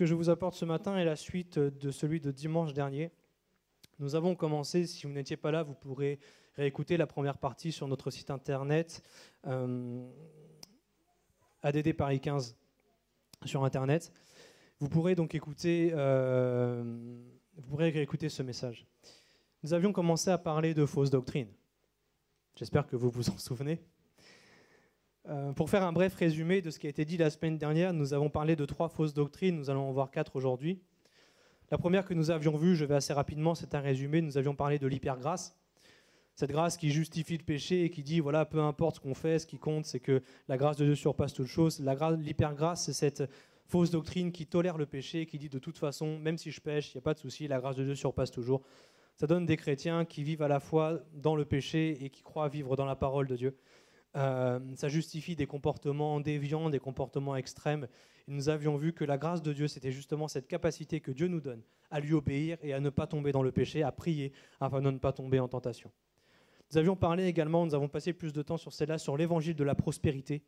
que je vous apporte ce matin est la suite de celui de dimanche dernier. Nous avons commencé, si vous n'étiez pas là, vous pourrez réécouter la première partie sur notre site internet, ADD Paris 15 sur internet. Vous pourrez donc écouter ce message. Nous avions commencé à parler de fausses doctrines. J'espère que vous vous en souvenez. Pour faire un bref résumé de ce qui a été dit la semaine dernière, nous avons parlé de 3 fausses doctrines, nous allons en voir 4 aujourd'hui. La première que nous avions vue, je vais assez rapidement, c'est un résumé, nous avions parlé de l'hypergrâce. Cette grâce qui justifie le péché et qui dit, voilà, peu importe ce qu'on fait, ce qui compte, c'est que la grâce de Dieu surpasse toute chose. L'hypergrâce, c'est cette fausse doctrine qui tolère le péché et qui dit, de toute façon, même si je pêche, il n'y a pas de souci, la grâce de Dieu surpasse toujours. Ça donne des chrétiens qui vivent à la fois dans le péché et qui croient vivre dans la parole de Dieu. Ça justifie des comportements déviants, des comportements extrêmes. Et nous avions vu que la grâce de Dieu, c'était justement cette capacité que Dieu nous donne à lui obéir et à ne pas tomber dans le péché, à prier afin de ne pas tomber en tentation. Nous avions parlé également, nous avons passé plus de temps sur celle-là, sur l'évangile de la prospérité.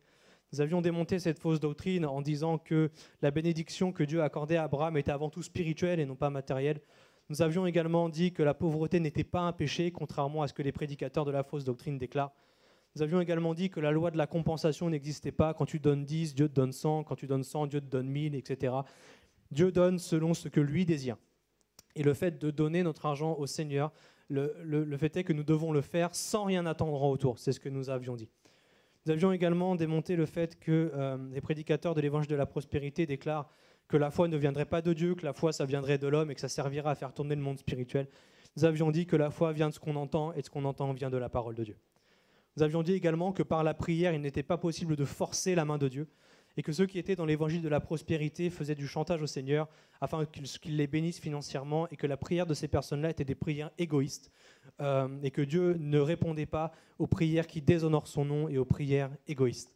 Nous avions démonté cette fausse doctrine en disant que la bénédiction que Dieu a accordée à Abraham était avant tout spirituelle et non pas matérielle. Nous avions également dit que la pauvreté n'était pas un péché, contrairement à ce que les prédicateurs de la fausse doctrine déclarent. Nous avions également dit que la loi de la compensation n'existait pas. Quand tu donnes 10, Dieu te donne 100. Quand tu donnes 100, Dieu te donne 1000, etc. Dieu donne selon ce que lui désire. Et le fait de donner notre argent au Seigneur, le fait est que nous devons le faire sans rien attendre en retour. C'est ce que nous avions dit. Nous avions également démonté le fait que les prédicateurs de l'évangile de la prospérité déclarent que la foi ne viendrait pas de Dieu, que la foi, ça viendrait de l'homme et que ça servira à faire tourner le monde spirituel. Nous avions dit que la foi vient de ce qu'on entend et ce qu'on entend vient de la parole de Dieu. Nous avions dit également que par la prière, il n'était pas possible de forcer la main de Dieu et que ceux qui étaient dans l'évangile de la prospérité faisaient du chantage au Seigneur afin qu'il les bénisse financièrement et que la prière de ces personnes-là était des prières égoïstes et que Dieu ne répondait pas aux prières qui déshonorent son nom et aux prières égoïstes.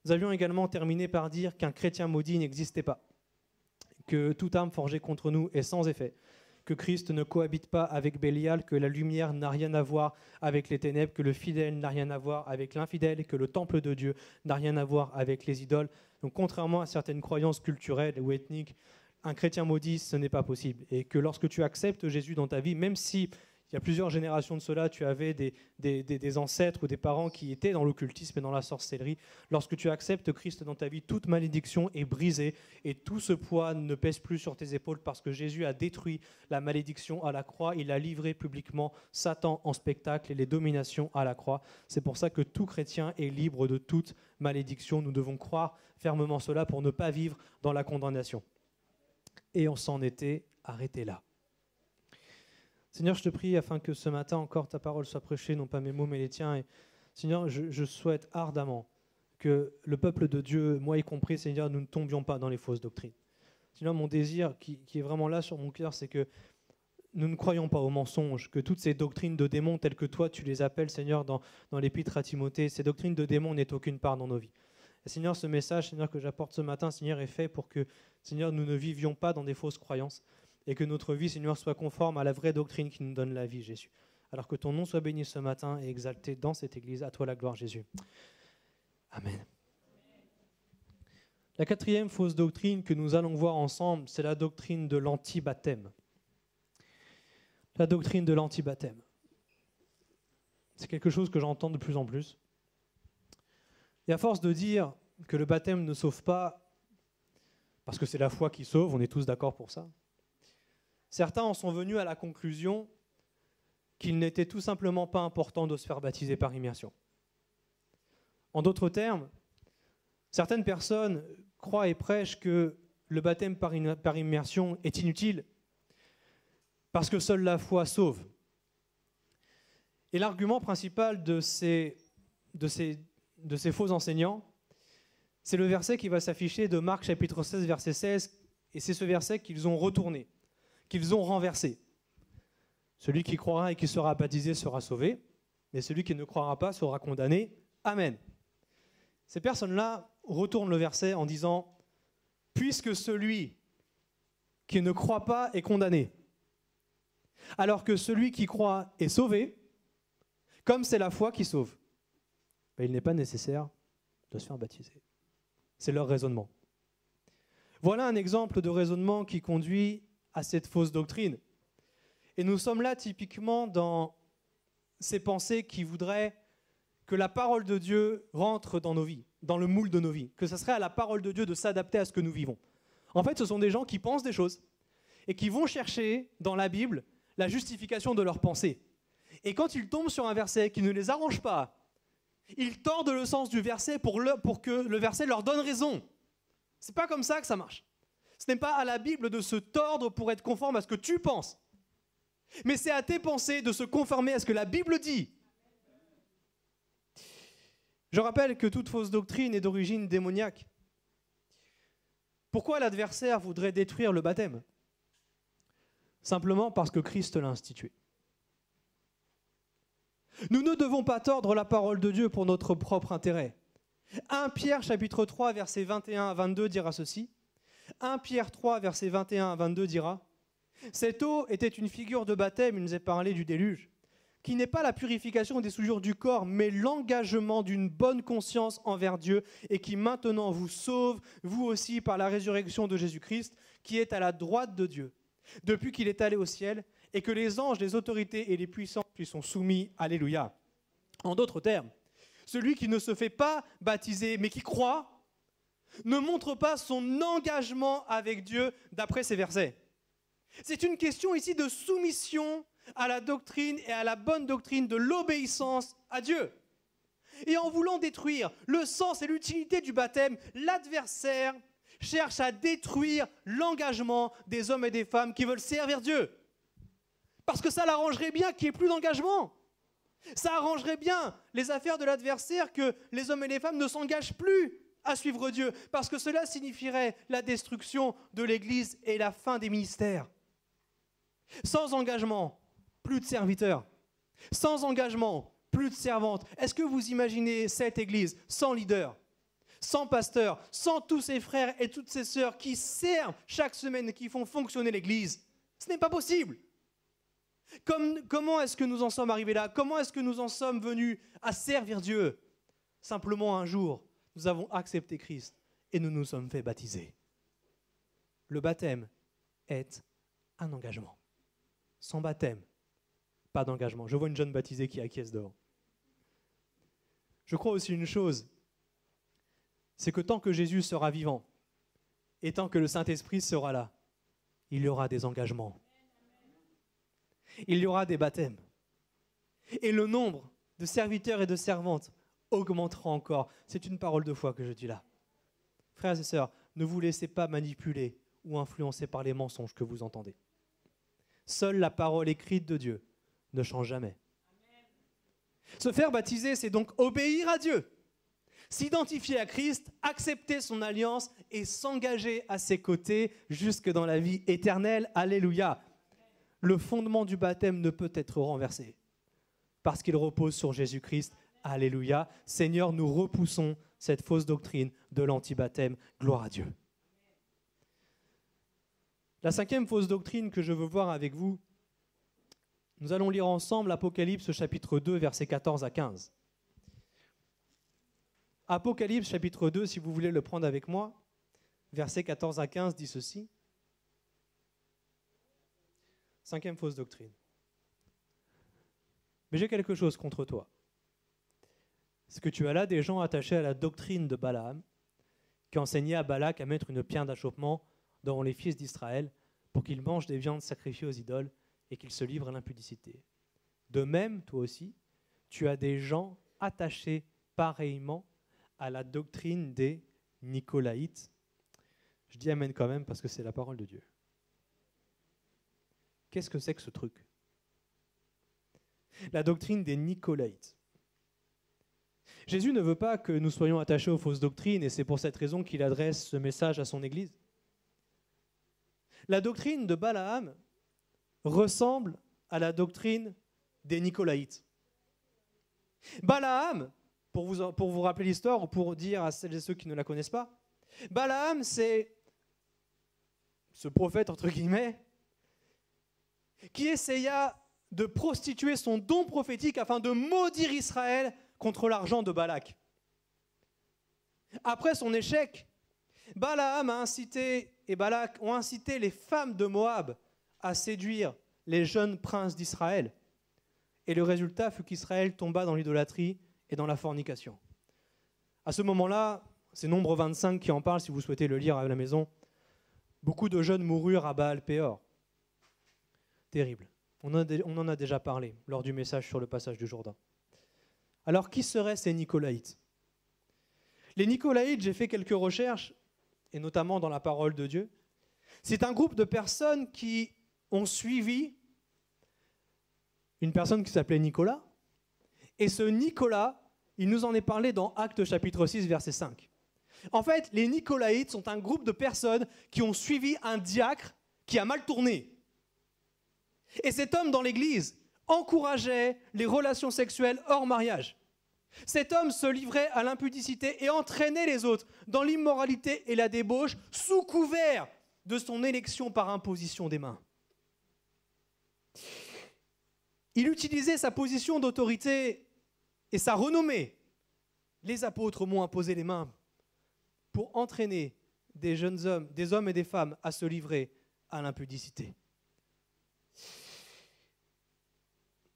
Nous avions également terminé par dire qu'un chrétien maudit n'existait pas, que toute arme forgée contre nous est sans effet, que Christ ne cohabite pas avec Bélial, que la lumière n'a rien à voir avec les ténèbres, que le fidèle n'a rien à voir avec l'infidèle, et que le temple de Dieu n'a rien à voir avec les idoles. Donc contrairement à certaines croyances culturelles ou ethniques, un chrétien maudit, ce n'est pas possible. Et que lorsque tu acceptes Jésus dans ta vie, même si il y a plusieurs générations de cela, tu avais des ancêtres ou des parents qui étaient dans l'occultisme et dans la sorcellerie. Lorsque tu acceptes Christ dans ta vie, toute malédiction est brisée et tout ce poids ne pèse plus sur tes épaules parce que Jésus a détruit la malédiction à la croix. Il a livré publiquement Satan en spectacle et les dominations à la croix. C'est pour ça que tout chrétien est libre de toute malédiction. Nous devons croire fermement cela pour ne pas vivre dans la condamnation. Et on s'en était arrêté là. Seigneur, je te prie afin que ce matin encore ta parole soit prêchée, non pas mes mots mais les tiens. Et Seigneur, je souhaite ardemment que le peuple de Dieu, moi y compris, Seigneur, nous ne tombions pas dans les fausses doctrines. Seigneur, mon désir qui est vraiment là sur mon cœur, c'est que nous ne croyons pas aux mensonges, que toutes ces doctrines de démons telles que toi tu les appelles, Seigneur, dans l'épître à Timothée, ces doctrines de démons n'aient aucune part dans nos vies. Et Seigneur, ce message, Seigneur, que j'apporte ce matin, Seigneur, est fait pour que, Seigneur, nous ne vivions pas dans des fausses croyances, et que notre vie, Seigneur, soit conforme à la vraie doctrine qui nous donne la vie, Jésus. Alors que ton nom soit béni ce matin et exalté dans cette église. À toi la gloire, Jésus. Amen. La 4e fausse doctrine que nous allons voir ensemble, c'est la doctrine de l'antibaptême. La doctrine de l'antibaptême. C'est quelque chose que j'entends de plus en plus. Et à force de dire que le baptême ne sauve pas, parce que c'est la foi qui sauve, on est tous d'accord pour ça, certains en sont venus à la conclusion qu'il n'était tout simplement pas important de se faire baptiser par immersion. En d'autres termes, certaines personnes croient et prêchent que le baptême par immersion est inutile parce que seule la foi sauve. Et l'argument principal de ces faux enseignants, c'est le verset qui va s'afficher de Marc chapitre 16, verset 16, et c'est ce verset qu'ils ont retourné, qu'ils ont renversé. Celui qui croira et qui sera baptisé sera sauvé, mais celui qui ne croira pas sera condamné. Amen. Ces personnes-là retournent le verset en disant « Puisque celui qui ne croit pas est condamné, alors que celui qui croit est sauvé, comme c'est la foi qui sauve, il n'est pas nécessaire de se faire baptiser. » C'est leur raisonnement. Voilà un exemple de raisonnement qui conduit à cette fausse doctrine. Et nous sommes là typiquement dans ces pensées qui voudraient que la parole de Dieu rentre dans nos vies, dans le moule de nos vies, que ce serait à la parole de Dieu de s'adapter à ce que nous vivons. En fait, ce sont des gens qui pensent des choses et qui vont chercher dans la Bible la justification de leurs pensées. Et quand ils tombent sur un verset qui ne les arrange pas, ils tordent le sens du verset pour que le verset leur donne raison. C'est pas comme ça que ça marche. Ce n'est pas à la Bible de se tordre pour être conforme à ce que tu penses, mais c'est à tes pensées de se conformer à ce que la Bible dit. Je rappelle que toute fausse doctrine est d'origine démoniaque. Pourquoi l'adversaire voudrait détruire le baptême ? Simplement parce que Christ l'a institué. Nous ne devons pas tordre la parole de Dieu pour notre propre intérêt. 1 Pierre chapitre 3 versets 21 à 22 dira ceci. 1 Pierre 3 versets 21 à 22 dira « Cette eau était une figure de baptême, il nous est parlé du déluge, qui n'est pas la purification des souillures du corps, mais l'engagement d'une bonne conscience envers Dieu et qui maintenant vous sauve, vous aussi, par la résurrection de Jésus-Christ, qui est à la droite de Dieu, depuis qu'il est allé au ciel, et que les anges, les autorités et les puissants lui sont soumis. Alléluia. » En d'autres termes, celui qui ne se fait pas baptiser, mais qui croit, ne montre pas son engagement avec Dieu d'après ces versets. C'est une question ici de soumission à la doctrine et à la bonne doctrine de l'obéissance à Dieu. Et en voulant détruire le sens et l'utilité du baptême, l'adversaire cherche à détruire l'engagement des hommes et des femmes qui veulent servir Dieu. Parce que ça l'arrangerait bien qu'il n'y ait plus d'engagement. Ça arrangerait bien les affaires de l'adversaire que les hommes et les femmes ne s'engagent plus à suivre Dieu, parce que cela signifierait la destruction de l'Église et la fin des ministères. Sans engagement, plus de serviteurs. Sans engagement, plus de servantes. Est-ce que vous imaginez cette Église sans leader, sans pasteur, sans tous ses frères et toutes ses sœurs qui servent chaque semaine et qui font fonctionner l'Église? Ce n'est pas possible. Comment est-ce que nous en sommes arrivés là? Comment est-ce que nous en sommes venus à servir Dieu? Simplement un jour, nous avons accepté Christ et nous nous sommes fait baptiser. Le baptême est un engagement. Sans baptême, pas d'engagement. Je vois une jeune baptisée qui acquiesce devant. Je crois aussi une chose, c'est que tant que Jésus sera vivant et tant que le Saint-Esprit sera là, il y aura des engagements. Il y aura des baptêmes. Et le nombre de serviteurs et de servantes augmentera encore. C'est une parole de foi que je dis là. Frères et sœurs, ne vous laissez pas manipuler ou influencer par les mensonges que vous entendez. Seule la parole écrite de Dieu ne change jamais. Se faire baptiser, c'est donc obéir à Dieu, s'identifier à Christ, accepter son alliance et s'engager à ses côtés jusque dans la vie éternelle. Alléluia. Le fondement du baptême ne peut être renversé parce qu'il repose sur Jésus-Christ. Alléluia. Seigneur, nous repoussons cette fausse doctrine de l'anti-baptême. Gloire à Dieu. La cinquième fausse doctrine que je veux voir avec vous, nous allons lire ensemble Apocalypse chapitre 2, versets 14 à 15. Apocalypse chapitre 2, si vous voulez le prendre avec moi, versets 14 à 15 dit ceci. Cinquième fausse doctrine. Mais j'ai quelque chose contre toi. C'est que tu as là des gens attachés à la doctrine de Balaam, qui enseignaient à Balak à mettre une pierre d'achoppement devant les fils d'Israël pour qu'ils mangent des viandes sacrifiées aux idoles et qu'ils se livrent à l'impudicité. De même, toi aussi, tu as des gens attachés pareillement à la doctrine des Nicolaïtes. Je dis amen quand même parce que c'est la parole de Dieu. Qu'est-ce que c'est que ce truc? La doctrine des Nicolaïtes. Jésus ne veut pas que nous soyons attachés aux fausses doctrines et c'est pour cette raison qu'il adresse ce message à son Église. La doctrine de Balaam ressemble à la doctrine des Nicolaïtes. Balaam, pour vous rappeler l'histoire ou pour dire à celles et ceux qui ne la connaissent pas, Balaam, c'est ce prophète, entre guillemets, qui essaya de prostituer son don prophétique afin de maudire Israël contre l'argent de Balak. Après son échec, Balaam a incité, et Balak ont incité les femmes de Moab à séduire les jeunes princes d'Israël. Et le résultat fut qu'Israël tomba dans l'idolâtrie et dans la fornication. À ce moment-là, c'est Nombre 25 qui en parle, si vous souhaitez le lire à la maison, beaucoup de jeunes moururent à Baal-Péor. Terrible. On en a déjà parlé lors du message sur le passage du Jourdain. Alors, qui seraient ces Nicolaïtes? Les Nicolaïtes, j'ai fait quelques recherches, et notamment dans la parole de Dieu. C'est un groupe de personnes qui ont suivi une personne qui s'appelait Nicolas. Et ce Nicolas, il nous en est parlé dans Actes chapitre 6, verset 5. En fait, les Nicolaïtes sont un groupe de personnes qui ont suivi un diacre qui a mal tourné. Et cet homme dans l'église encourageait les relations sexuelles hors mariage. Cet homme se livrait à l'impudicité et entraînait les autres dans l'immoralité et la débauche sous couvert de son élection par imposition des mains. Il utilisait sa position d'autorité et sa renommée. Les apôtres m'ont imposé les mains pour entraîner des jeunes hommes, des hommes et des femmes à se livrer à l'impudicité.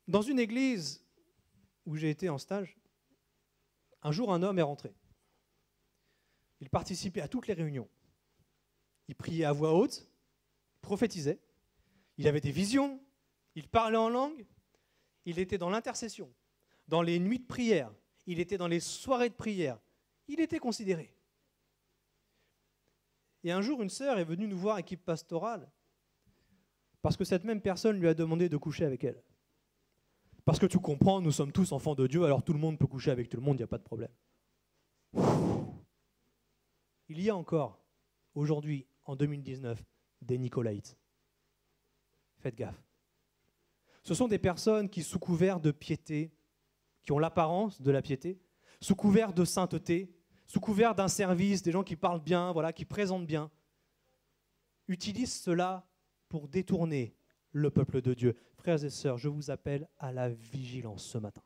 Dans une église où j'ai été en stage, un jour un homme est rentré. Il participait à toutes les réunions. Il priait à voix haute, prophétisait, il avait des visions, il parlait en langue, il était dans l'intercession, dans les nuits de prière, il était dans les soirées de prière, il était considéré. Et un jour, une sœur est venue nous voir, équipe pastorale, parce que cette même personne lui a demandé de coucher avec elle. Parce que tu comprends, nous sommes tous enfants de Dieu, alors tout le monde peut coucher avec tout le monde, il n'y a pas de problème. Il y a encore, aujourd'hui, en 2019, des Nicolaïtes. Faites gaffe. Ce sont des personnes qui, sous couvert de piété, qui ont l'apparence de la piété, sous couvert de sainteté, sous couvert d'un service, des gens qui parlent bien, voilà, qui présentent bien, utilisent cela pour détourner le peuple de Dieu. Frères et sœurs, je vous appelle à la vigilance ce matin.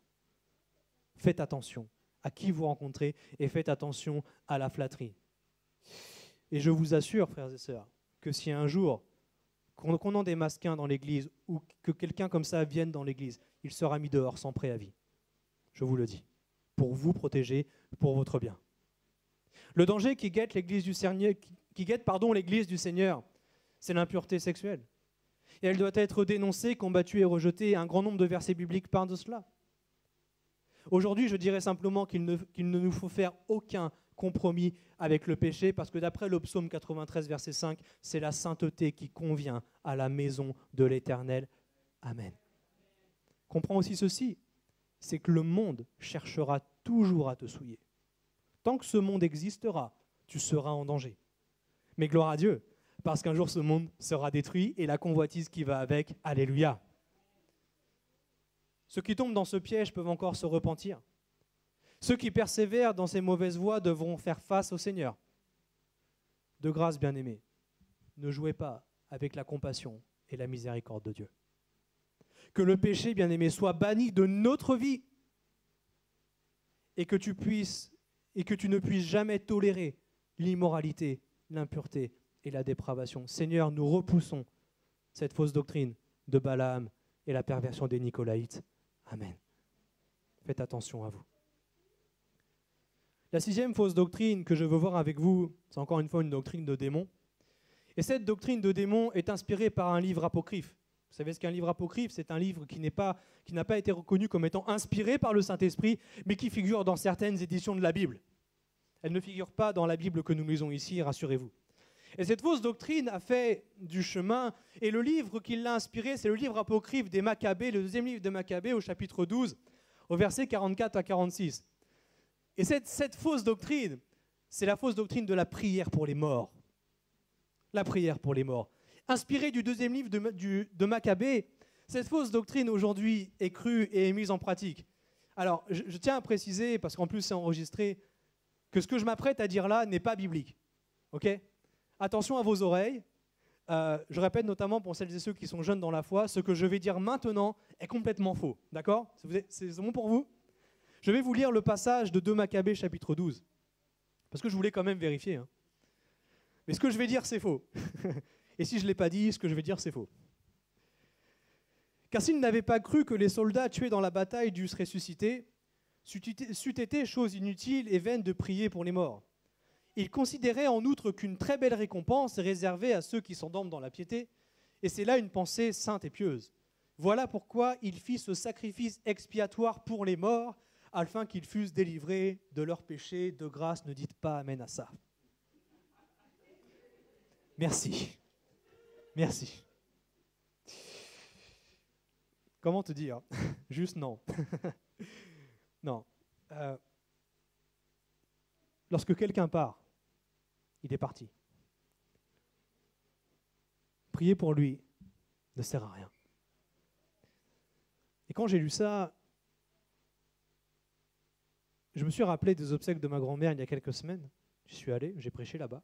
Faites attention à qui vous rencontrez et faites attention à la flatterie. Et je vous assure, frères et sœurs, que si un jour qu'on en démasque un dans l'église ou que quelqu'un comme ça vienne dans l'église, il sera mis dehors sans préavis. Je vous le dis, pour vous protéger, pour votre bien. Le danger qui guette l'église du Seigneur, l'église du Seigneur, c'est l'impureté sexuelle. Et elle doit être dénoncée, combattue et rejetée. Et un grand nombre de versets bibliques parlent de cela. Aujourd'hui, je dirais simplement qu'il ne nous faut faire aucun compromis avec le péché, parce que d'après le psaume 93, verset 5, c'est la sainteté qui convient à la maison de l'Éternel. Amen. Comprends aussi ceci, c'est que le monde cherchera toujours à te souiller. Tant que ce monde existera, tu seras en danger. Mais gloire à Dieu, parce qu'un jour ce monde sera détruit et la convoitise qui va avec, alléluia. Ceux qui tombent dans ce piège peuvent encore se repentir. Ceux qui persévèrent dans ces mauvaises voies devront faire face au Seigneur. De grâce, bien-aimés, ne jouez pas avec la compassion et la miséricorde de Dieu. Que le péché, bien-aimé, soit banni de notre vie et que tu ne puisses jamais tolérer l'immoralité, l'impureté et la dépravation. Seigneur, nous repoussons cette fausse doctrine de Balaam et la perversion des Nicolaïtes. Amen. Faites attention à vous. La sixième fausse doctrine que je veux voir avec vous, c'est encore une fois une doctrine de démon. Et cette doctrine de démon est inspirée par un livre apocryphe. Vous savez ce qu'un livre apocryphe? C'est un livre qui n'a pas été reconnu comme étant inspiré par le Saint-Esprit, mais qui figure dans certaines éditions de la Bible. Elle ne figure pas dans la Bible que nous lisons ici, rassurez-vous. Et cette fausse doctrine a fait du chemin, et le livre qui l'a inspiré, c'est le livre apocryphe des Maccabées, le deuxième livre des Maccabées, au chapitre 12, au verset 44 à 46. Et cette fausse doctrine, c'est la fausse doctrine de la prière pour les morts. La prière pour les morts. Inspirée du deuxième livre de Maccabée, cette fausse doctrine aujourd'hui est crue et est mise en pratique. Alors, je tiens à préciser, parce qu'en plus c'est enregistré, que ce que je m'apprête à dire là n'est pas biblique. Ok ? Attention à vos oreilles. Je répète notamment pour celles et ceux qui sont jeunes dans la foi, ce que je vais dire maintenant est complètement faux. D'accord ? C'est bon pour vous ? Je vais vous lire le passage de 2 Maccabées chapitre 12. Parce que je voulais quand même vérifier. Mais ce que je vais dire, c'est faux. Et si je ne l'ai pas dit, ce que je vais dire, c'est faux. Car s'ils n'avaient pas cru que les soldats tués dans la bataille dussent ressusciter, c'eût été chose inutile et vaine de prier pour les morts. Ils considéraient en outre qu'une très belle récompense est réservée à ceux qui s'endorment dans la piété, et c'est là une pensée sainte et pieuse. Voilà pourquoi il fit ce sacrifice expiatoire pour les morts, afin qu'ils fussent délivrés de leurs péchés. De grâce, ne dites pas amen à ça. Merci. Merci. Comment te dire? Juste non. Non. Lorsque quelqu'un part, il est parti. Prier pour lui ne sert à rien. Et quand j'ai lu ça, je me suis rappelé des obsèques de ma grand-mère il y a quelques semaines. J'y suis allé, j'ai prêché là-bas.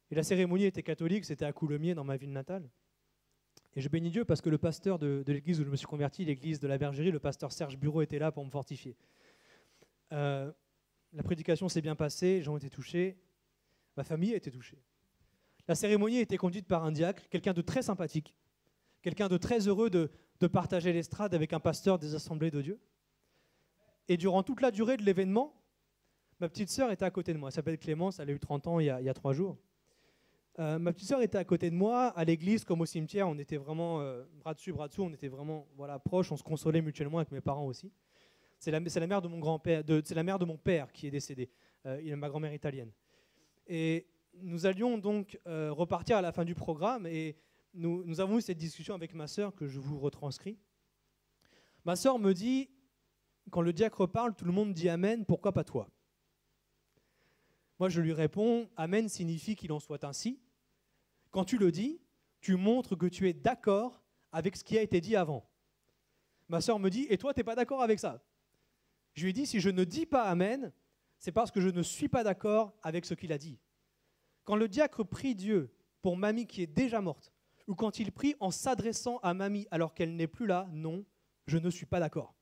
Et la cérémonie était catholique, c'était à Coulommiers, dans ma ville natale. Et je bénis Dieu parce que le pasteur de l'église où je me suis converti, l'église de la Bergerie, le pasteur Serge Bureau était là pour me fortifier. La prédication s'est bien passée, les gens ont été touchés, ma famille a été touchée. La cérémonie a été conduite par un diacre, quelqu'un de très sympathique, quelqu'un de très heureux de partager l'estrade avec un pasteur des Assemblées de Dieu. Et durant toute la durée de l'événement, ma petite sœur était à côté de moi. Elle s'appelle Clémence, elle a eu 30 ans il y a 3 jours. Ma petite sœur était à côté de moi, à l'église comme au cimetière. On était vraiment bras dessus, on était vraiment proches, on se consolait mutuellement avec mes parents aussi. C'est la mère de mon grand-père, c'est la mère de mon père qui est décédée. Il a ma grand-mère italienne. Et nous allions donc repartir à la fin du programme et nous avons eu cette discussion avec ma sœur que je vous retranscris. Ma sœur me dit, quand le diacre parle, tout le monde dit Amen, pourquoi pas toi? Moi je lui réponds, Amen signifie qu'il en soit ainsi. Quand tu le dis, tu montres que tu es d'accord avec ce qui a été dit avant. Ma sœur me dit, et toi tu n'es pas d'accord avec ça? Je lui ai dit, si je ne dis pas Amen, c'est parce que je ne suis pas d'accord avec ce qu'il a dit. Quand le diacre prie Dieu pour mamie qui est déjà morte, ou quand il prie en s'adressant à mamie alors qu'elle n'est plus là, non, je ne suis pas d'accord.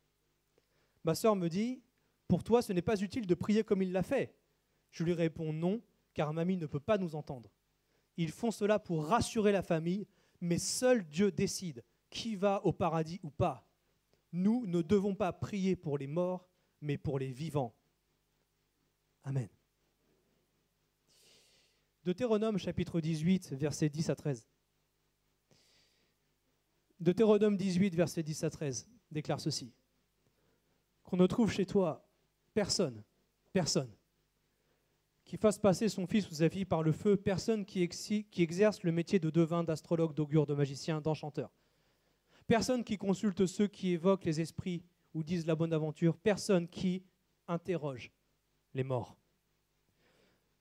Ma sœur me dit, pour toi ce n'est pas utile de prier comme il l'a fait. Je lui réponds non, car mamie ne peut pas nous entendre. Ils font cela pour rassurer la famille, mais seul Dieu décide qui va au paradis ou pas. Nous ne devons pas prier pour les morts, mais pour les vivants. Amen. Deutéronome chapitre 18, versets 10 à 13. Deutéronome 18, versets 10 à 13, déclare ceci. Qu'on ne trouve chez toi personne qui fasse passer son fils ou sa fille par le feu, personne qui exerce le métier de devin, d'astrologue, d'augure, de magicien, d'enchanteur. Personne qui consulte ceux qui évoquent les esprits ou disent la bonne aventure, personne qui interroge les morts.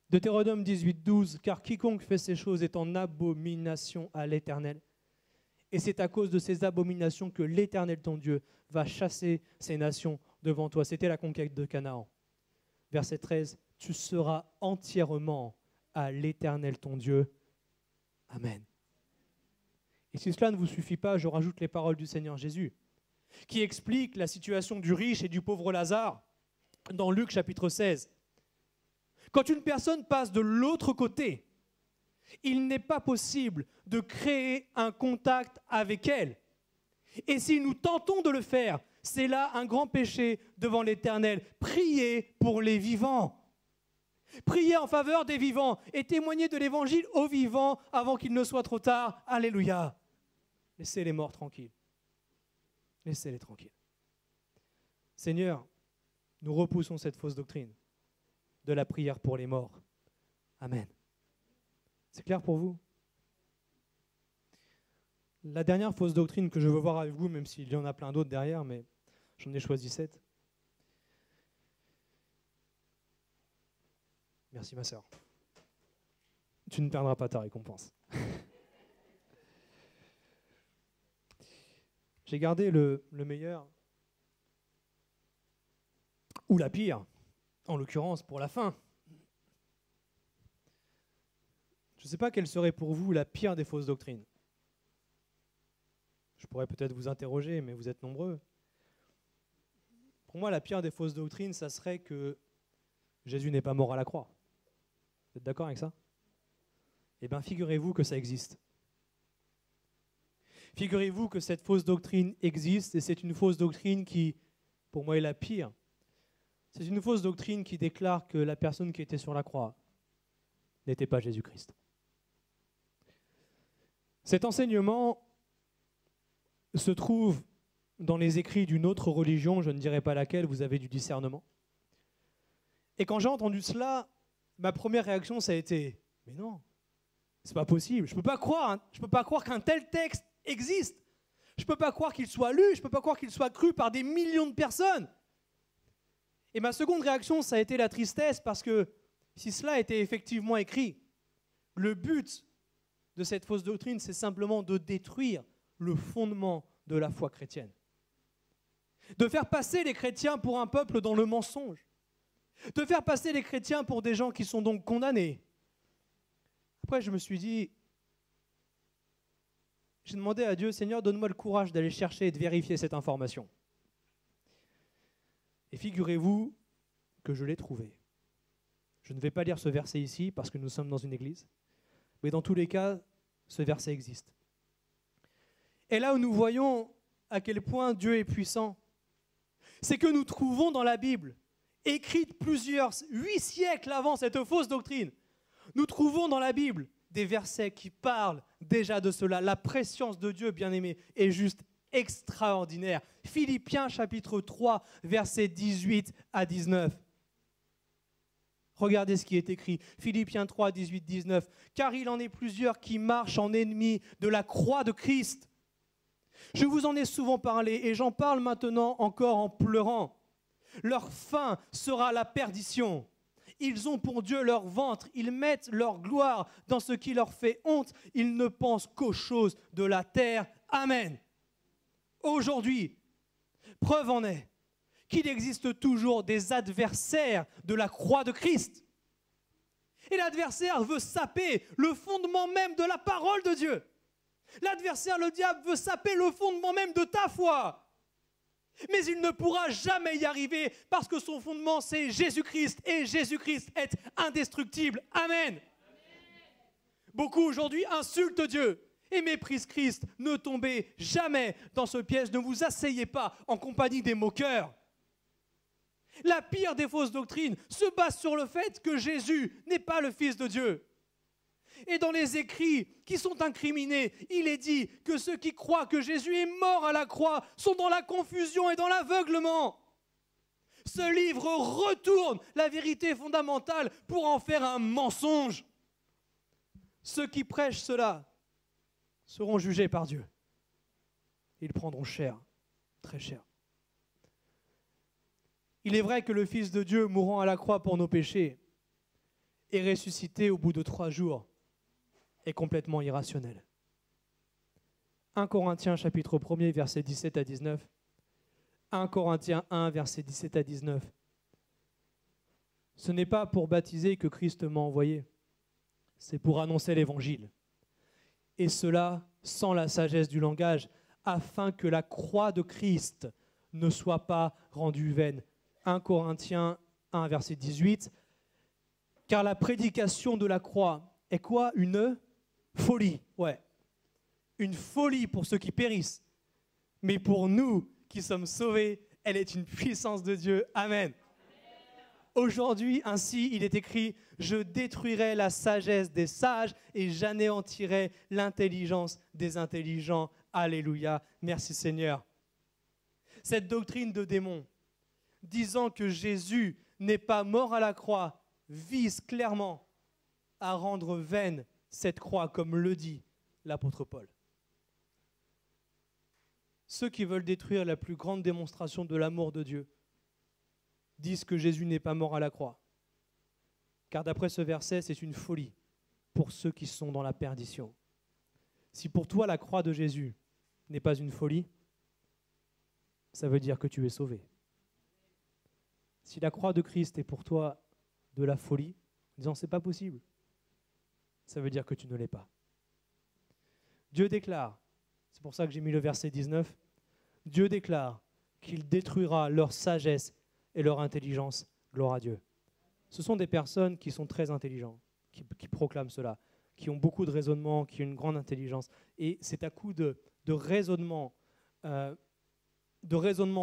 Deutéronome 18, 12, car quiconque fait ces choses est en abomination à l'Éternel. Et c'est à cause de ces abominations que l'Éternel, ton Dieu, va chasser ces nations devant toi. C'était la conquête de Canaan. Verset 13, tu seras entièrement à l'Éternel, ton Dieu. Amen. Et si cela ne vous suffit pas, je rajoute les paroles du Seigneur Jésus, qui explique la situation du riche et du pauvre Lazare dans Luc chapitre 16. Quand une personne passe de l'autre côté, il n'est pas possible de créer un contact avec elle. Et si nous tentons de le faire, c'est là un grand péché devant l'Éternel. Priez pour les vivants. Priez en faveur des vivants et témoignez de l'Évangile aux vivants avant qu'il ne soit trop tard. Alléluia. Laissez les morts tranquilles. Laissez-les tranquilles. Seigneur, nous repoussons cette fausse doctrine de la prière pour les morts. Amen. C'est clair pour vous? La dernière fausse doctrine que je veux voir avec vous, même s'il y en a plein d'autres derrière, mais j'en ai choisi 7. Merci ma sœur. Tu ne perdras pas ta récompense. J'ai gardé le meilleur, ou la pire, en l'occurrence pour la fin. Je ne sais pas quelle serait pour vous la pire des fausses doctrines. Je pourrais peut-être vous interroger, mais vous êtes nombreux. Pour moi, la pire des fausses doctrines, ça serait que Jésus n'est pas mort à la croix. Vous êtes d'accord avec ça? Eh bien, figurez-vous que ça existe. Figurez-vous que cette fausse doctrine existe, et c'est une fausse doctrine qui, pour moi, est la pire. C'est une fausse doctrine qui déclare que la personne qui était sur la croix n'était pas Jésus-Christ. Cet enseignement se trouve dans les écrits d'une autre religion, je ne dirai pas laquelle, vous avez du discernement. Et quand j'ai entendu cela, ma première réaction, ça a été « Mais non, c'est pas possible, je ne peux pas croire qu'un tel texte existe. Je ne peux pas croire qu'il soit lu, je ne peux pas croire qu'il soit cru par des millions de personnes. » Et ma seconde réaction, ça a été la tristesse, parce que si cela était effectivement écrit, le but de cette fausse doctrine, c'est simplement de détruire le fondement de la foi chrétienne. De faire passer les chrétiens pour un peuple dans le mensonge. De faire passer les chrétiens pour des gens qui sont donc condamnés. Après, je me suis dit, j'ai demandé à Dieu, Seigneur, donne-moi le courage d'aller chercher et de vérifier cette information. Et figurez-vous que je l'ai trouvé. Je ne vais pas lire ce verset ici parce que nous sommes dans une église, mais dans tous les cas, ce verset existe. Et là où nous voyons à quel point Dieu est puissant, c'est que nous trouvons dans la Bible, écrite 8 siècles avant cette fausse doctrine, nous trouvons dans la Bible des versets qui parlent déjà de cela. La préscience de Dieu, bien-aimé, est juste extraordinaire. Philippiens chapitre 3, versets 18 à 19. Regardez ce qui est écrit. Philippiens 3, 18, 19. « Car il en est plusieurs qui marchent en ennemis de la croix de Christ. Je vous en ai souvent parlé et j'en parle maintenant encore en pleurant. Leur fin sera la perdition. Ils ont pour Dieu leur ventre, ils mettent leur gloire dans ce qui leur fait honte. Ils ne pensent qu'aux choses de la terre. Amen. » Aujourd'hui, preuve en est qu'il existe toujours des adversaires de la croix de Christ. Et l'adversaire veut saper le fondement même de la parole de Dieu. L'adversaire, le diable, veut saper le fondement même de ta foi. Mais il ne pourra jamais y arriver parce que son fondement, c'est Jésus-Christ. Et Jésus-Christ est indestructible. Amen. Beaucoup aujourd'hui insultent Dieu et méprisent Christ. Ne tombez jamais dans ce piège. Ne vous asseyez pas en compagnie des moqueurs. La pire des fausses doctrines se base sur le fait que Jésus n'est pas le Fils de Dieu. Et dans les écrits qui sont incriminés, il est dit que ceux qui croient que Jésus est mort à la croix sont dans la confusion et dans l'aveuglement. Ce livre retourne la vérité fondamentale pour en faire un mensonge. Ceux qui prêchent cela seront jugés par Dieu. Ils prendront cher, très cher. Il est vrai que le Fils de Dieu, mourant à la croix pour nos péchés, et ressuscité au bout de 3 jours, est complètement irrationnel. 1 Corinthiens chapitre 1er, versets 17 à 19. 1 Corinthiens 1, versets 17 à 19. Ce n'est pas pour baptiser que Christ m'a envoyé, c'est pour annoncer l'évangile. Et cela sans la sagesse du langage, afin que la croix de Christ ne soit pas rendue vaine. 1 Corinthiens 1, verset 18. Car la prédication de la croix est quoi? Une folie. Ouais. Une folie pour ceux qui périssent. Mais pour nous qui sommes sauvés, elle est une puissance de Dieu. Amen. Aujourd'hui, ainsi, il est écrit « Je détruirai la sagesse des sages et j'anéantirai l'intelligence des intelligents. » Alléluia. Merci Seigneur. Cette doctrine de démon, disant que Jésus n'est pas mort à la croix, vise clairement à rendre vaine cette croix, comme le dit l'apôtre Paul. Ceux qui veulent détruire la plus grande démonstration de l'amour de Dieu disent que Jésus n'est pas mort à la croix. Car d'après ce verset, c'est une folie pour ceux qui sont dans la perdition. Si pour toi la croix de Jésus n'est pas une folie, ça veut dire que tu es sauvé. Si la croix de Christ est pour toi de la folie, en disant c'est pas possible, ça veut dire que tu ne l'es pas. Dieu déclare, c'est pour ça que j'ai mis le verset 19, Dieu déclare qu'il détruira leur sagesse et leur intelligence. Gloire à Dieu. Ce sont des personnes qui sont très intelligentes, qui proclament cela. qui ont beaucoup de raisonnement, qui ont une grande intelligence. Et c'est à coup de raisonnement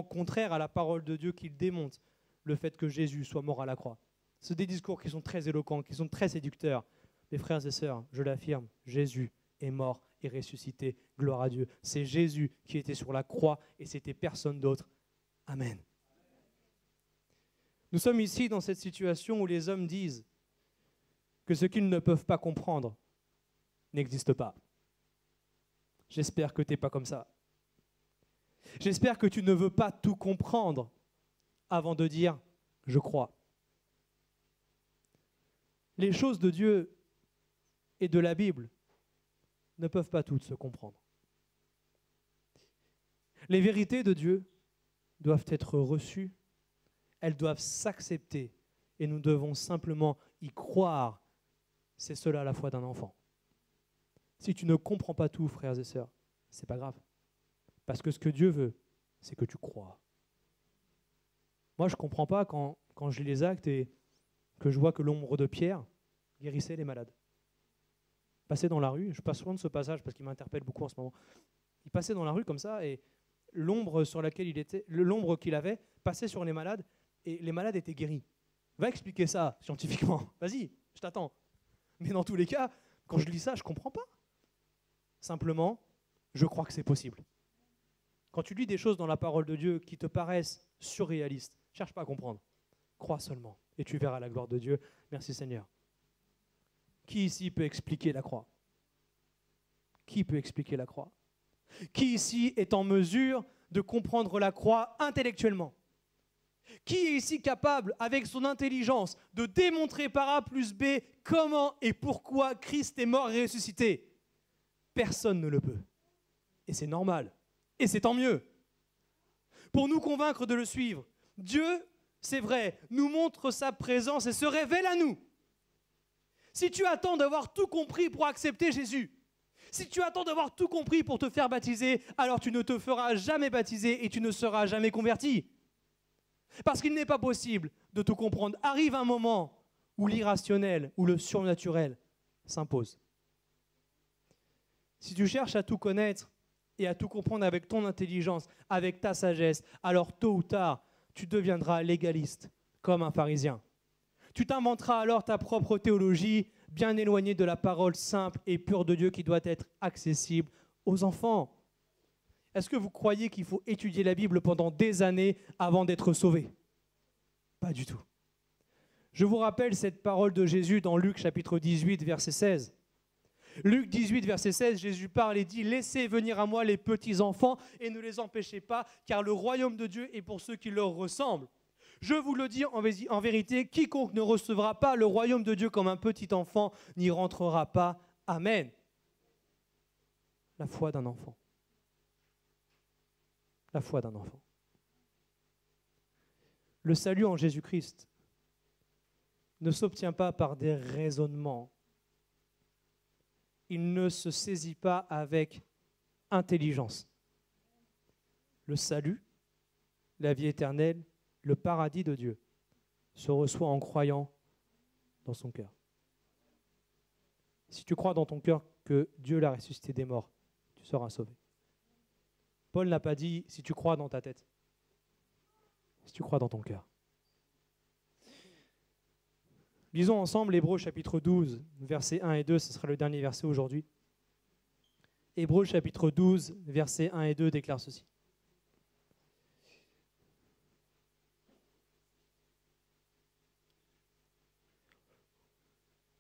contraire à la parole de Dieu qu'ils démontent le fait que Jésus soit mort à la croix. C'est des discours qui sont très éloquents, qui sont très séducteurs. Mes frères et sœurs, je l'affirme, Jésus est mort et ressuscité. Gloire à Dieu. C'est Jésus qui était sur la croix et c'était personne d'autre. Amen. Nous sommes ici dans cette situation où les hommes disent que ce qu'ils ne peuvent pas comprendre n'existe pas. J'espère que tu n'es pas comme ça. J'espère que tu ne veux pas tout comprendre avant de dire « je crois ». Les choses de Dieu et de la Bible ne peuvent pas toutes se comprendre. Les vérités de Dieu doivent être reçues, elles doivent s'accepter et nous devons simplement y croire. C'est cela la foi d'un enfant. Si tu ne comprends pas tout, frères et sœurs, c'est pas grave. Parce que ce que Dieu veut, c'est que tu crois. Moi, je ne comprends pas quand je lis les actes et que je vois que l'ombre de Pierre guérissait les malades. Il passait dans la rue, je passe souvent de ce passage parce qu'il m'interpelle beaucoup en ce moment. Il passait dans la rue comme ça et l'ombre sur laquelle il était, l'ombre qu'il avait, passait sur les malades et les malades étaient guéris. Va expliquer ça scientifiquement. Vas-y, je t'attends. Mais dans tous les cas, quand je lis ça, je ne comprends pas. Simplement, je crois que c'est possible. Quand tu lis des choses dans la parole de Dieu qui te paraissent surréalistes, ne cherche pas à comprendre. Crois seulement et tu verras la gloire de Dieu. Merci Seigneur. Qui ici peut expliquer la croix? Qui peut expliquer la croix? Qui ici est en mesure de comprendre la croix intellectuellement? Qui est ici capable, avec son intelligence, de démontrer par A plus B comment et pourquoi Christ est mort et ressuscité? Personne ne le peut. Et c'est normal. Et c'est tant mieux. Pour nous convaincre de le suivre, Dieu, c'est vrai, nous montre sa présence et se révèle à nous. Si tu attends d'avoir tout compris pour accepter Jésus, si tu attends d'avoir tout compris pour te faire baptiser, alors tu ne te feras jamais baptiser et tu ne seras jamais converti. Parce qu'il n'est pas possible de tout comprendre. Arrive un moment où l'irrationnel, où le surnaturel s'impose. Si tu cherches à tout connaître et à tout comprendre avec ton intelligence, avec ta sagesse, alors tôt ou tard, tu deviendras légaliste, comme un pharisien. Tu t'inventeras alors ta propre théologie, bien éloignée de la parole simple et pure de Dieu qui doit être accessible aux enfants. Est-ce que vous croyez qu'il faut étudier la Bible pendant des années avant d'être sauvé? Pas du tout. Je vous rappelle cette parole de Jésus dans Luc chapitre 18, verset 16. Luc 18, verset 16, Jésus parle et dit « Laissez venir à moi les petits enfants et ne les empêchez pas, car le royaume de Dieu est pour ceux qui leur ressemblent. Je vous le dis en vérité, quiconque ne recevra pas le royaume de Dieu comme un petit enfant n'y rentrera pas. Amen. » La foi d'un enfant. La foi d'un enfant. Le salut en Jésus-Christ ne s'obtient pas par des raisonnements. Il ne se saisit pas avec intelligence. Le salut, la vie éternelle, le paradis de Dieu se reçoit en croyant dans son cœur. Si tu crois dans ton cœur que Dieu l'a ressuscité des morts, tu seras sauvé. Paul n'a pas dit si tu crois dans ta tête, si tu crois dans ton cœur. Lisons ensemble Hébreux chapitre 12, versets 1 et 2, ce sera le dernier verset aujourd'hui. Hébreux chapitre 12, versets 1 et 2 déclare ceci.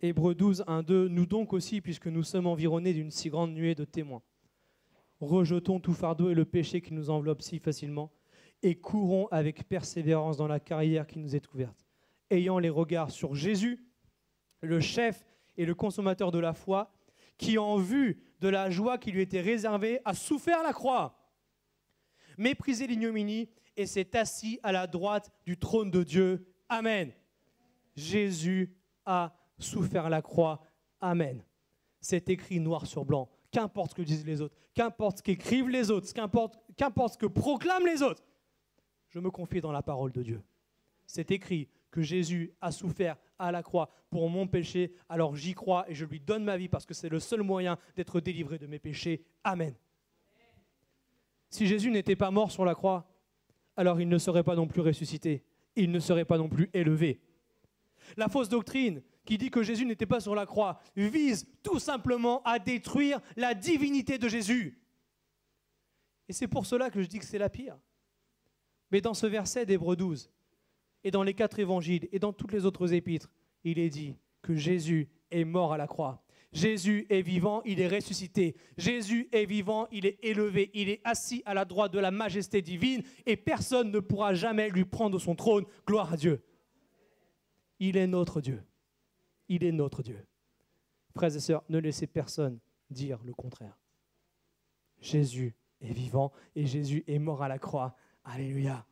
Hébreux 12, 1, 2, nous donc aussi, puisque nous sommes environnés d'une si grande nuée de témoins, rejetons tout fardeau et le péché qui nous enveloppe si facilement, et courons avec persévérance dans la carrière qui nous est ouverte, ayant les regards sur Jésus, le chef et le consommateur de la foi, qui en vue de la joie qui lui était réservée, a souffert la croix, méprisé l'ignominie, et s'est assis à la droite du trône de Dieu. Amen. Jésus a souffert la croix. Amen. C'est écrit noir sur blanc. Qu'importe ce que disent les autres, qu'importe ce qu'écrivent les autres, qu'importe ce que proclament les autres. Je me confie dans la parole de Dieu. C'est écrit, que Jésus a souffert à la croix pour mon péché, alors j'y crois et je lui donne ma vie parce que c'est le seul moyen d'être délivré de mes péchés. Amen. Si Jésus n'était pas mort sur la croix, alors il ne serait pas non plus ressuscité, il ne serait pas non plus élevé. La fausse doctrine qui dit que Jésus n'était pas sur la croix vise tout simplement à détruire la divinité de Jésus. Et c'est pour cela que je dis que c'est la pire. Mais dans ce verset d'Hébreux 12, et dans les 4 évangiles, et dans toutes les autres épîtres, il est dit que Jésus est mort à la croix. Jésus est vivant, il est ressuscité. Jésus est vivant, il est élevé, il est assis à la droite de la majesté divine, et personne ne pourra jamais lui prendre son trône. Gloire à Dieu. Il est notre Dieu. Il est notre Dieu. Frères et sœurs, ne laissez personne dire le contraire. Jésus est vivant et Jésus est mort à la croix. Alléluia.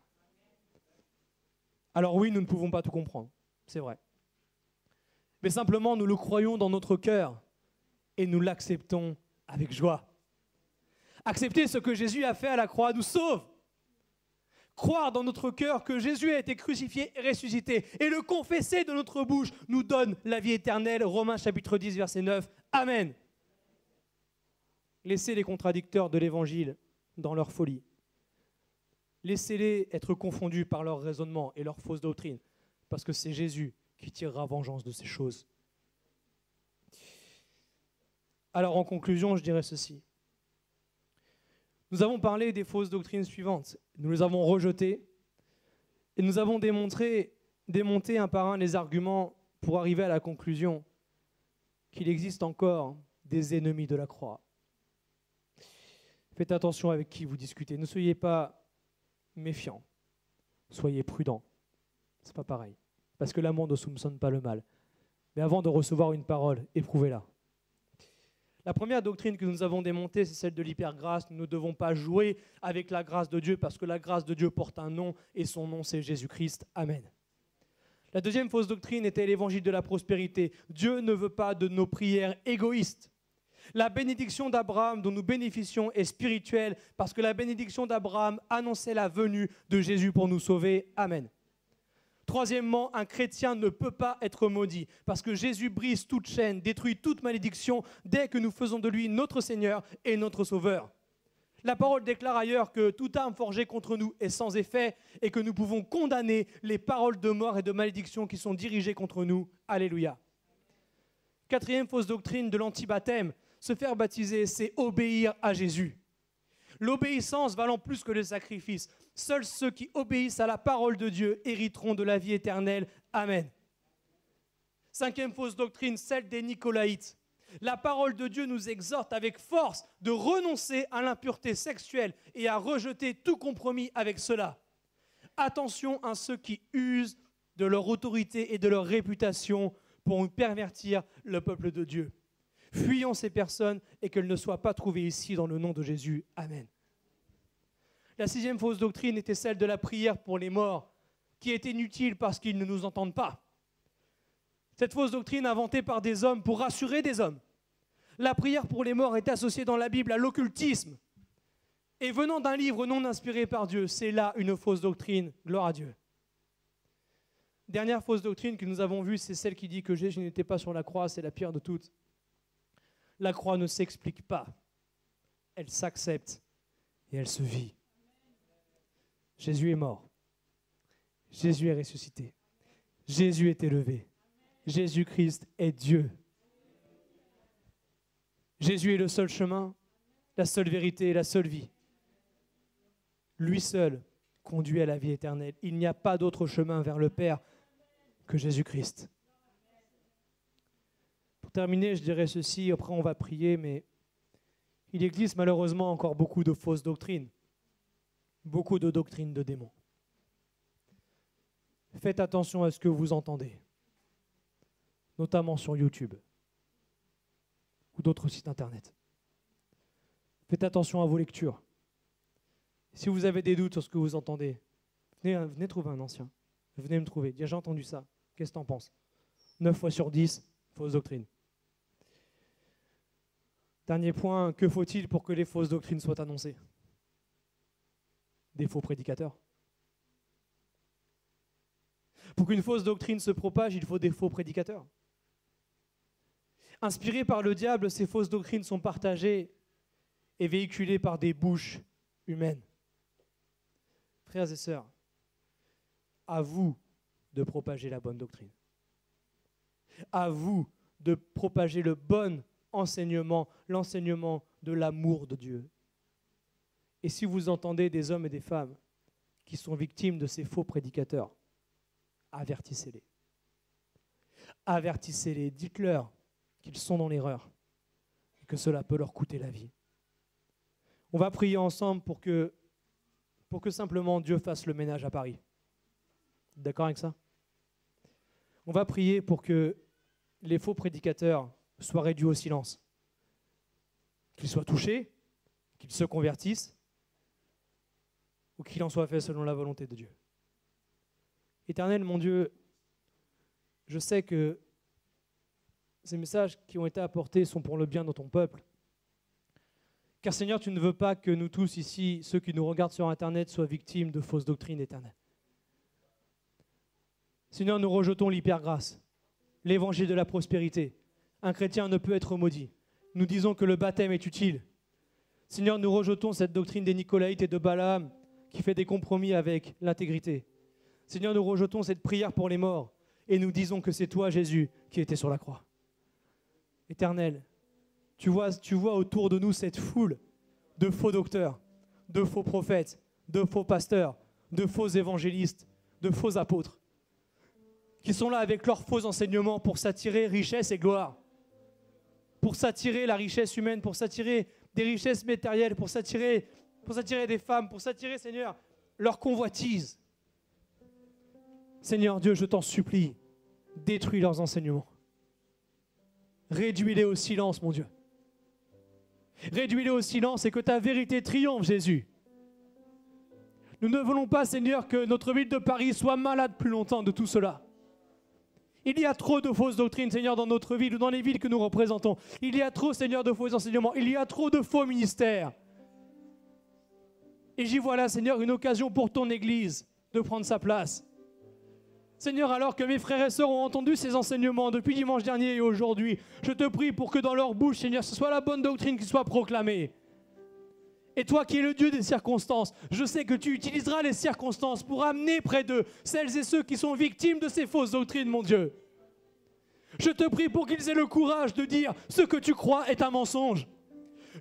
Alors oui, nous ne pouvons pas tout comprendre, c'est vrai. Mais simplement, nous le croyons dans notre cœur et nous l'acceptons avec joie. Accepter ce que Jésus a fait à la croix nous sauve. Croire dans notre cœur que Jésus a été crucifié et ressuscité et le confesser de notre bouche nous donne la vie éternelle. Romains chapitre 10, verset 9. Amen. Laissez les contradicteurs de l'évangile dans leur folie. Laissez-les être confondus par leur raisonnement et leur fausse doctrine, parce que c'est Jésus qui tirera vengeance de ces choses. Alors en conclusion, je dirais ceci. Nous avons parlé des fausses doctrines suivantes. Nous les avons rejetées et nous avons démonté un par un les arguments pour arriver à la conclusion qu'il existe encore des ennemis de la croix. Faites attention avec qui vous discutez. Ne soyez pas méfiants. Soyez prudents. Ce n'est pas pareil. Parce que l'amour ne soupçonne pas le mal. Mais avant de recevoir une parole, éprouvez-la. La première doctrine que nous avons démontée, c'est celle de l'hypergrâce. Nous ne devons pas jouer avec la grâce de Dieu parce que la grâce de Dieu porte un nom et son nom, c'est Jésus-Christ. Amen. La deuxième fausse doctrine était l'évangile de la prospérité. Dieu ne veut pas de nos prières égoïstes. La bénédiction d'Abraham dont nous bénéficions est spirituelle parce que la bénédiction d'Abraham annonçait la venue de Jésus pour nous sauver. Amen. Troisièmement, un chrétien ne peut pas être maudit parce que Jésus brise toute chaîne, détruit toute malédiction dès que nous faisons de lui notre Seigneur et notre Sauveur. La parole déclare ailleurs que toute arme forgée contre nous est sans effet et que nous pouvons condamner les paroles de mort et de malédiction qui sont dirigées contre nous. Alléluia. Quatrième fausse doctrine de l'antibaptême, se faire baptiser, c'est obéir à Jésus. L'obéissance valant plus que le sacrifice. Seuls ceux qui obéissent à la parole de Dieu hériteront de la vie éternelle. Amen. Cinquième fausse doctrine, celle des Nicolaïtes. La parole de Dieu nous exhorte avec force de renoncer à l'impureté sexuelle et à rejeter tout compromis avec cela. Attention à ceux qui usent de leur autorité et de leur réputation pour pervertir le peuple de Dieu. Fuyons ces personnes et qu'elles ne soient pas trouvées ici dans le nom de Jésus. Amen. La sixième fausse doctrine était celle de la prière pour les morts, qui est inutile parce qu'ils ne nous entendent pas. Cette fausse doctrine inventée par des hommes pour rassurer des hommes. La prière pour les morts est associée dans la Bible à l'occultisme. Et venant d'un livre non inspiré par Dieu, c'est là une fausse doctrine. Gloire à Dieu. Dernière fausse doctrine que nous avons vue, c'est celle qui dit que Jésus n'était pas sur la croix, c'est la pire de toutes. La croix ne s'explique pas, elle s'accepte et elle se vit. Jésus est mort, Jésus est ressuscité, Jésus est élevé, Jésus-Christ est Dieu. Jésus est le seul chemin, la seule vérité et la seule vie. Lui seul conduit à la vie éternelle. Il n'y a pas d'autre chemin vers le Père que Jésus-Christ. Pour terminer, je dirais ceci, après on va prier, mais il existe malheureusement encore beaucoup de fausses doctrines, beaucoup de doctrines de démons. Faites attention à ce que vous entendez, notamment sur YouTube ou d'autres sites internet. Faites attention à vos lectures. Si vous avez des doutes sur ce que vous entendez, venez trouver un ancien, venez me trouver, j'ai entendu ça, qu'est-ce que tu en penses? 9 fois sur 10, fausse doctrine. Dernier point, que faut-il pour que les fausses doctrines soient annoncées? Des faux prédicateurs. Pour qu'une fausse doctrine se propage, il faut des faux prédicateurs. Inspirés par le diable, ces fausses doctrines sont partagées et véhiculées par des bouches humaines. Frères et sœurs, à vous de propager la bonne doctrine. À vous de propager le bon enseignement, l'enseignement de l'amour de Dieu. Et si vous entendez des hommes et des femmes qui sont victimes de ces faux prédicateurs, avertissez-les. Avertissez-les, dites-leur qu'ils sont dans l'erreur et que cela peut leur coûter la vie. On va prier ensemble pour que simplement Dieu fasse le ménage à Paris. D'accord avec ça? On va prier pour que les faux prédicateurs soient réduits au silence, qu'ils soient touchés, qu'ils se convertissent, ou qu'il en soit fait selon la volonté de Dieu. Éternel, mon Dieu, je sais que ces messages qui ont été apportés sont pour le bien de ton peuple. Car Seigneur, tu ne veux pas que nous tous ici, ceux qui nous regardent sur Internet, soient victimes de fausses doctrines éternelles. Seigneur, nous rejetons l'hypergrâce, l'évangile de la prospérité. Un chrétien ne peut être maudit. Nous disons que le baptême est utile. Seigneur, nous rejetons cette doctrine des Nicolaïtes et de Balaam qui fait des compromis avec l'intégrité. Seigneur, nous rejetons cette prière pour les morts et nous disons que c'est toi, Jésus, qui étais sur la croix. Éternel, tu vois autour de nous cette foule de faux docteurs, de faux prophètes, de faux pasteurs, de faux évangélistes, de faux apôtres, qui sont là avec leurs faux enseignements pour s'attirer richesse et gloire, pour s'attirer la richesse humaine, pour s'attirer des richesses matérielles, pour s'attirer des femmes, pour s'attirer, Seigneur, leur convoitise. Seigneur Dieu, je t'en supplie, détruis leurs enseignements. Réduis-les au silence, mon Dieu. Réduis-les au silence et que ta vérité triomphe, Jésus. Nous ne voulons pas, Seigneur, que notre ville de Paris soit malade plus longtemps de tout cela. Il y a trop de fausses doctrines, Seigneur, dans notre ville ou dans les villes que nous représentons. Il y a trop, Seigneur, de faux enseignements. Il y a trop de faux ministères. Et j'y vois là, Seigneur, une occasion pour ton Église de prendre sa place. Seigneur, alors que mes frères et sœurs ont entendu ces enseignements depuis dimanche dernier et aujourd'hui, je te prie pour que dans leur bouche, Seigneur, ce soit la bonne doctrine qui soit proclamée. Et toi qui es le Dieu des circonstances, je sais que tu utiliseras les circonstances pour amener près d'eux celles et ceux qui sont victimes de ces fausses doctrines, mon Dieu. Je te prie pour qu'ils aient le courage de dire ce que tu crois est un mensonge.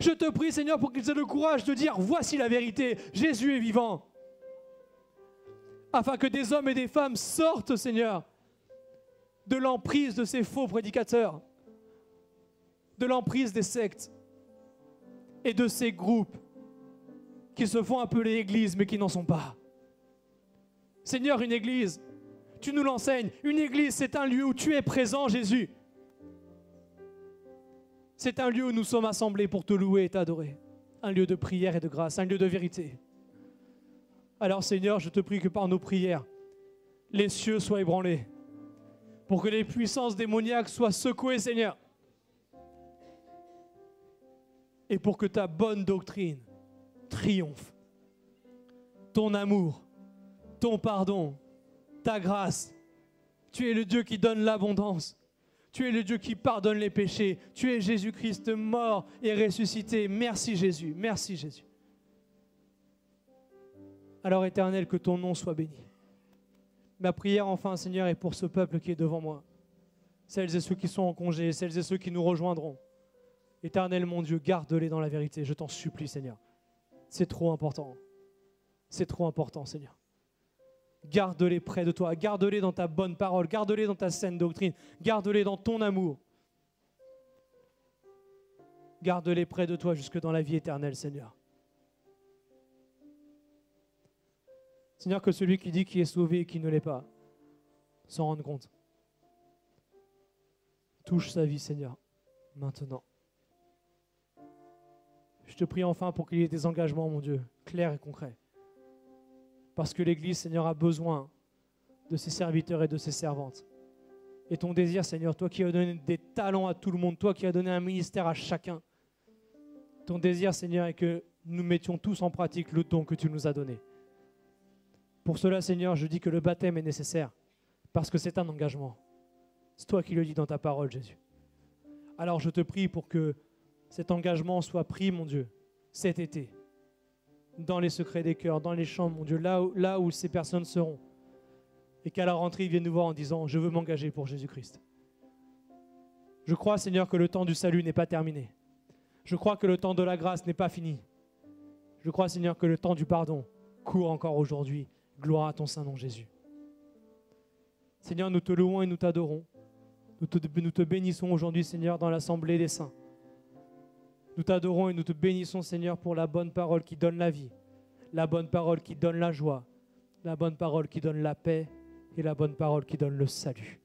Je te prie, Seigneur, pour qu'ils aient le courage de dire voici la vérité, Jésus est vivant. Afin que des hommes et des femmes sortent, Seigneur, de l'emprise de ces faux prédicateurs, de l'emprise des sectes et de ces groupes qui se font appeler église mais qui n'en sont pas. Seigneur, une église, tu nous l'enseignes, une église c'est un lieu où tu es présent, Jésus. C'est un lieu où nous sommes assemblés pour te louer et t'adorer, un lieu de prière et de grâce, un lieu de vérité. Alors Seigneur, je te prie que par nos prières, les cieux soient ébranlés, pour que les puissances démoniaques soient secouées, Seigneur, et pour que ta bonne doctrine triomphe. Ton amour, ton pardon, ta grâce. Tu es le Dieu qui donne l'abondance. Tu es le Dieu qui pardonne les péchés. Tu es Jésus-Christ mort et ressuscité. Merci Jésus, merci Jésus. Alors Éternel, que ton nom soit béni. Ma prière enfin, Seigneur, est pour ce peuple qui est devant moi. Celles et ceux qui sont en congé, celles et ceux qui nous rejoindront. Éternel, mon Dieu, garde-les dans la vérité. Je t'en supplie, Seigneur. C'est trop important. C'est trop important, Seigneur. Garde-les près de toi. Garde-les dans ta bonne parole. Garde-les dans ta saine doctrine. Garde-les dans ton amour. Garde-les près de toi jusque dans la vie éternelle, Seigneur. Seigneur, que celui qui dit qu'il est sauvé et qui ne l'est pas s'en rende compte. Touche sa vie, Seigneur, maintenant. Je te prie enfin pour qu'il y ait des engagements, mon Dieu, clairs et concrets. Parce que l'Église, Seigneur, a besoin de ses serviteurs et de ses servantes. Et ton désir, Seigneur, toi qui as donné des talents à tout le monde, toi qui as donné un ministère à chacun, ton désir, Seigneur, est que nous mettions tous en pratique le don que tu nous as donné. Pour cela, Seigneur, je dis que le baptême est nécessaire. parce que c'est un engagement. C'est toi qui le dis dans ta parole, Jésus. Alors je te prie pour que cet engagement soit pris, mon Dieu, cet été, dans les secrets des cœurs, dans les chambres, mon Dieu, là où ces personnes seront. Et qu'à la rentrée, ils viennent nous voir en disant « Je veux m'engager pour Jésus-Christ ». Je crois, Seigneur, que le temps du salut n'est pas terminé. Je crois que le temps de la grâce n'est pas fini. Je crois, Seigneur, que le temps du pardon court encore aujourd'hui. Gloire à ton Saint-Nom, Jésus. Seigneur, nous te louons et nous t'adorons. Nous te bénissons aujourd'hui, Seigneur, dans l'assemblée des saints. Nous t'adorons et nous te bénissons, Seigneur, pour la bonne parole qui donne la vie, la bonne parole qui donne la joie, la bonne parole qui donne la paix et la bonne parole qui donne le salut.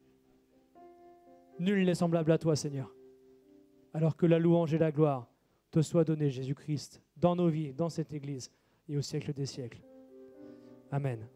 Nul n'est semblable à toi, Seigneur. Alors que la louange et la gloire te soient données, Jésus-Christ, dans nos vies, dans cette Église et au siècle des siècles. Amen.